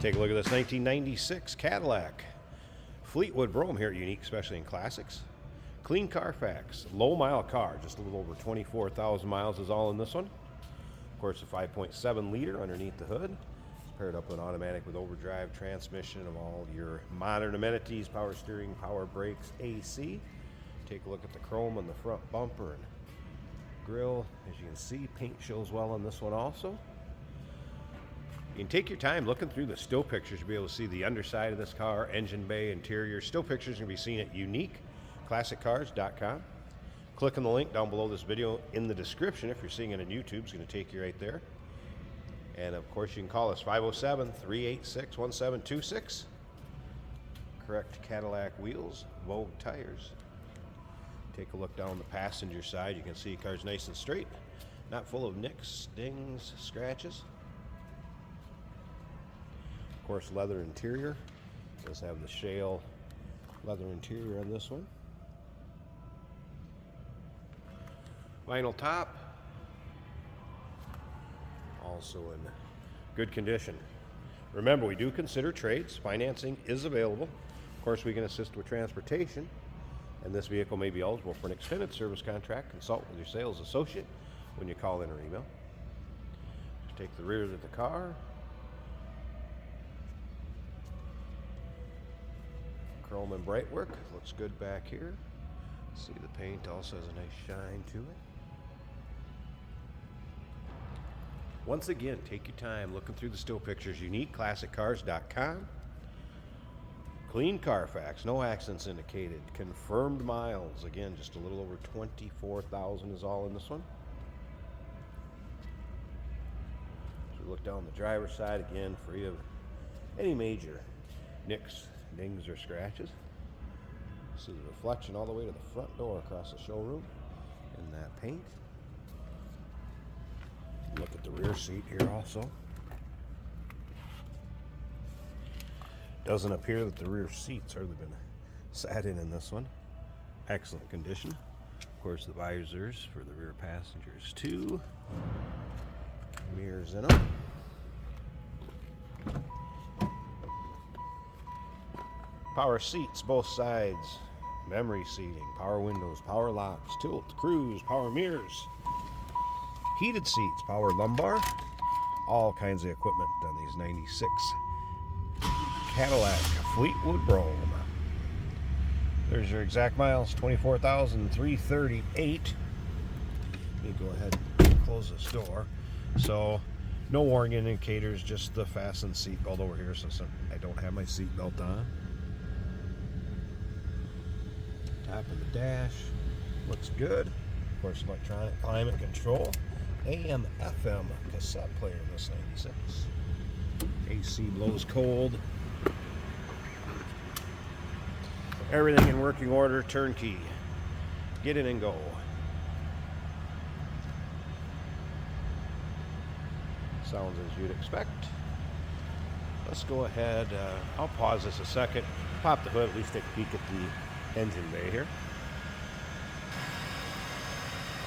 Take a look at this 1996 Cadillac. Fleetwood Brougham here at Unique, especially in classics. Clean Carfax, low mile car, just a little over 24,000 miles is all in this one. Of course, a 5.7 liter underneath the hood. Paired up with an automatic with overdrive transmission of all your modern amenities, power steering, power brakes, AC. Take a look at the chrome on the front bumper and grille. As you can see, paint shows well on this one also. You can take your time looking through the still pictures to be able to see the underside of this car, engine bay, interior. Still pictures can be seen at uniqueclassiccars.com. Click on the link down below this video in the description. If you're seeing it on YouTube, it's going to take you right there. And of course, you can call us 507-386-1726. Correct Cadillac wheels, Vogue tires. Take a look down the passenger side. You can see the car's nice and straight, not full of nicks, dings, scratches. Of course, leather interior. It does have the shale leather interior on this one. Vinyl top. Also in good condition. Remember, we do consider trades. Financing is available. Of course, we can assist with transportation, and this vehicle may be eligible for an extended service contract. Consult with your sales associate when you call in or email. Just take the rear of the car. Chrome and bright work. Looks good back here. See, the paint also has a nice shine to it. Once again, take your time looking through the still pictures. UniqueClassicCars.com. Clean Carfax, no accidents indicated. Confirmed miles, again, just a little over 24,000 is all in this one. So we look down the driver's side, again, free of any major nicks, dings, or scratches. See the reflection all the way to the front door across the showroom in that paint. Look at the rear seat here also. Doesn't appear that the rear seats hardly been sat in this one. Excellent condition. Of course, the visors for the rear passengers too. Mirrors in them. Power seats, both sides. Memory seating, power windows, power locks, tilt, cruise, power mirrors. Heated seats, power lumbar, all kinds of equipment on these 96 Cadillac Fleetwood Brougham. There's your exact miles, 24,338. Let me go ahead and close this door. So, no warning indicators, just the fastened seatbelt over here, so I don't have my seatbelt on. Top of the dash, looks good. Of course, electronic climate control. AM, FM cassette player in this 96. AC blows cold. Everything in working order, turnkey. Get in and go. Sounds as you'd expect. Let's go ahead. I'll pause this a second. Pop the hood, at least take a peek at the engine bay here.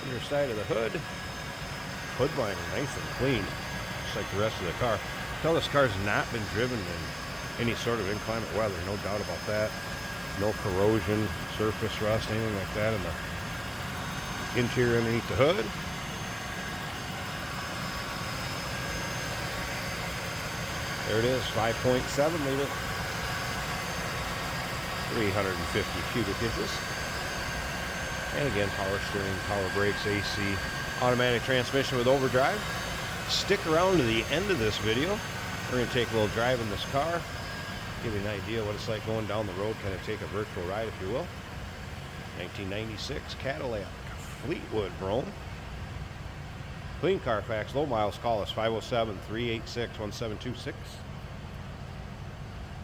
Either side of the hood. Hood liner nice and clean, just like the rest of the car. Tell this car's not been driven in any sort of inclement weather, no doubt about that. No corrosion, surface rust, anything like that in the interior underneath the hood. There it is, 5.7 liter, 350 cubic inches. And again, power steering, power brakes, AC, automatic transmission with overdrive. Stick around to the end of this video. We're going to take a little drive in this car, give you an idea what it's like going down the road, kind of take a virtual ride, if you will. 1996 Cadillac Fleetwood Brougham. Clean Carfax, low miles. Call us 507-386-1726.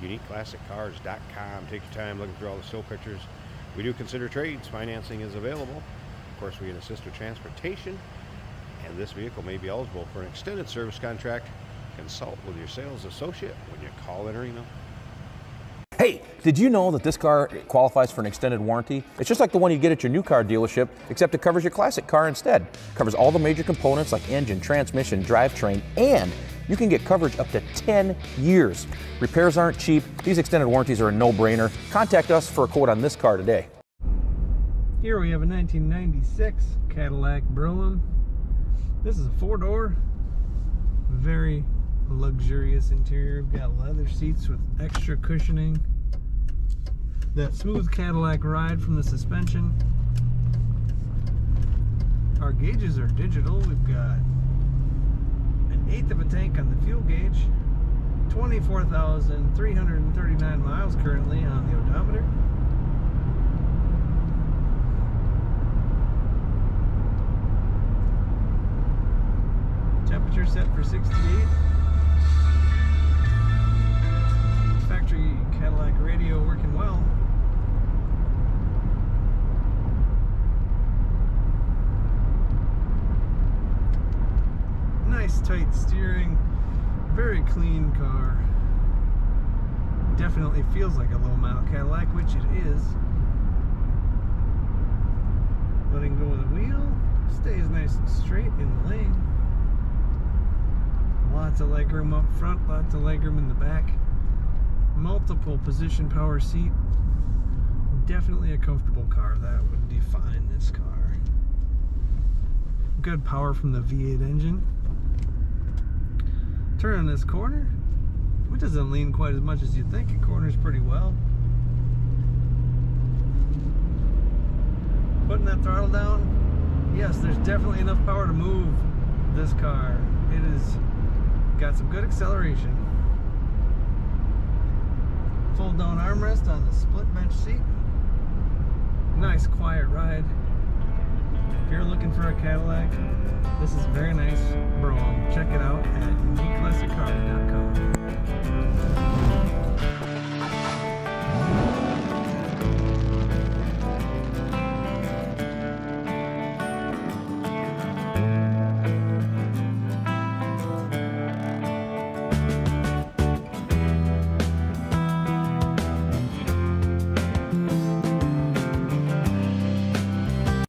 UniqueClassicCars.com. Take your time looking through all the still pictures. We do consider trades. Financing is available. Of course, we can assist with transportation, and this vehicle may be eligible for an extended service contract. Consult with your sales associate when you call in or email. Hey, did you know that this car qualifies for an extended warranty? It's just like the one you get at your new car dealership, except it covers your classic car instead. It covers all the major components like engine, transmission, drivetrain, and you can get coverage up to 10 years. Repairs aren't cheap. These extended warranties are a no-brainer. Contact us for a quote on this car today. Here we have a 1996 Cadillac Brougham. This is a 4-door, very luxurious interior. We've got leather seats with extra cushioning. That smooth Cadillac ride from the suspension. Our gauges are digital. We've got an 1/8 of a tank on the fuel gauge, 24,339 miles currently on the odometer. Temperature set for 68. Factory Cadillac radio working well. Nice tight steering, very clean car. Definitely feels like a low mile Cadillac, which it is. Letting go of the wheel, stays nice and straight in the lane. Lots of legroom up front, lots of legroom in the back. Multiple position power seat. Definitely a comfortable car. That would define this car. Good power from the V8 engine. Turning this corner, it doesn't lean quite as much as you'd think. It corners pretty well. Putting that throttle down, yes, there's definitely enough power to move this car. It has got some good acceleration. Fold down armrest on the split bench seat. Nice quiet ride. If you're looking for a Cadillac, this is very nice Brougham. Check it out at uniqueclassiccar.com.